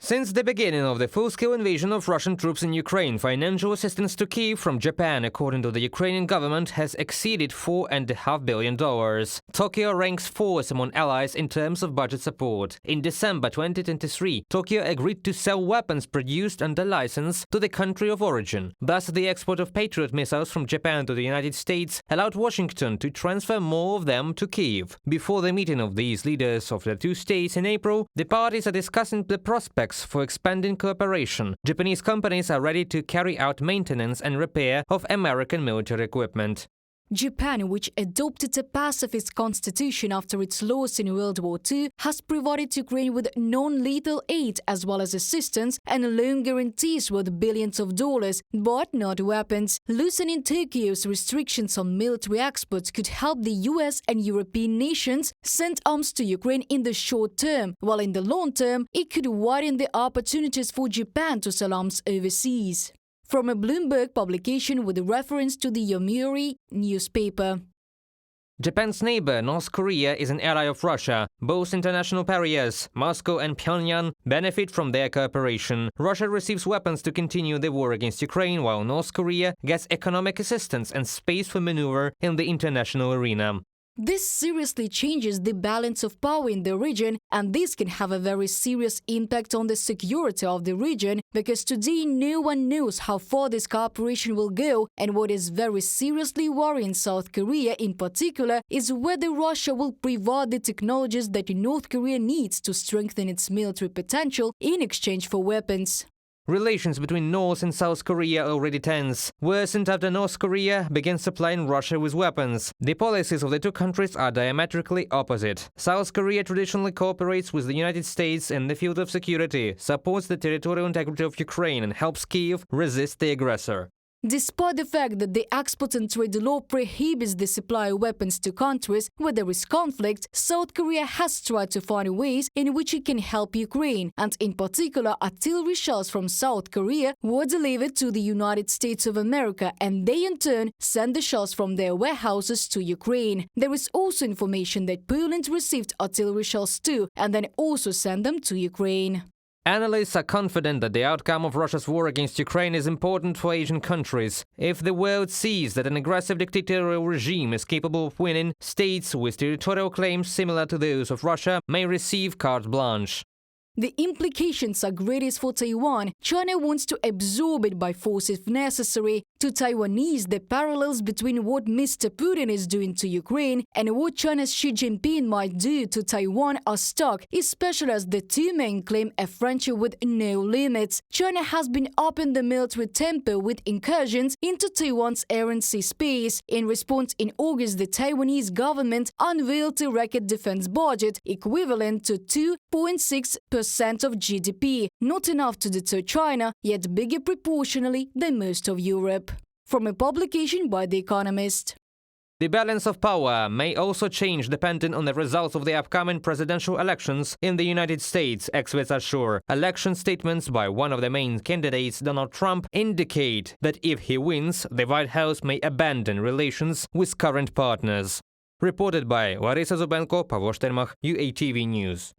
Since the beginning of the full-scale invasion of Russian troops in Ukraine, financial assistance to Kyiv from Japan, according to the Ukrainian government, has exceeded $4.5 billion. Tokyo ranks fourth among allies in terms of budget support. In December 2023, Tokyo agreed to sell weapons produced under license to the country of origin. Thus, the export of Patriot missiles from Japan to the United States allowed Washington to transfer more of them to Kyiv. Before the meeting of these leaders of the two states in April, the parties are discussing the prospects for expanding cooperation. Japanese companies are ready to carry out maintenance and repair of American military equipment. Japan, which adopted a pacifist constitution after its loss in World War II, has provided Ukraine with non-lethal aid as well as assistance and loan guarantees worth billions of dollars, but not weapons. Loosening Tokyo's restrictions on military exports could help the US and European nations send arms to Ukraine in the short term, while in the long term, it could widen the opportunities for Japan to sell arms overseas. From a Bloomberg publication with reference to the Yomiuri newspaper. Japan's neighbor, North Korea, is an ally of Russia. Both international pariahs, Moscow and Pyongyang, benefit from their cooperation. Russia receives weapons to continue the war against Ukraine, while North Korea gets economic assistance and space for maneuver in the international arena. This seriously changes the balance of power in the region, and this can have a very serious impact on the security of the region, because today no one knows how far this cooperation will go, and what is very seriously worrying South Korea in particular is whether Russia will provide the technologies that North Korea needs to strengthen its military potential in exchange for weapons. Relations between North and South Korea are already tense, worsened after North Korea began supplying Russia with weapons. The policies of the two countries are diametrically opposite. South Korea traditionally cooperates with the United States in the field of security, supports the territorial integrity of Ukraine, and helps Kyiv resist the aggressor. Despite the fact that the export and trade law prohibits the supply of weapons to countries where there is conflict, South Korea has tried to find ways in which it can help Ukraine, and in particular artillery shells from South Korea were delivered to the United States of America, and they in turn sent the shells from their warehouses to Ukraine. There is also information that Poland received artillery shells too, and then also sent them to Ukraine. Analysts are confident that the outcome of Russia's war against Ukraine is important for Asian countries. If the world sees that an aggressive dictatorial regime is capable of winning, states with territorial claims similar to those of Russia may receive carte blanche. The implications are greatest for Taiwan. China wants to absorb it by force if necessary. To Taiwanese, the parallels between what Mr. Putin is doing to Ukraine and what China's Xi Jinping might do to Taiwan are stark, especially as the two men claim a friendship with no limits. China has been upping the military tempo with incursions into Taiwan's air and sea space. In response, in August, the Taiwanese government unveiled a record defense budget equivalent to 2.6% of GDP, not enough to deter China, yet bigger proportionally than most of Europe. From a publication by The Economist. The balance of power may also change depending on the results of the upcoming presidential elections in the United States, experts are sure. Election statements by one of the main candidates, Donald Trump, indicate that if he wins, the White House may abandon relations with current partners. Reported by Larisa Zubenko, Pavlo Shtermach, UATV News.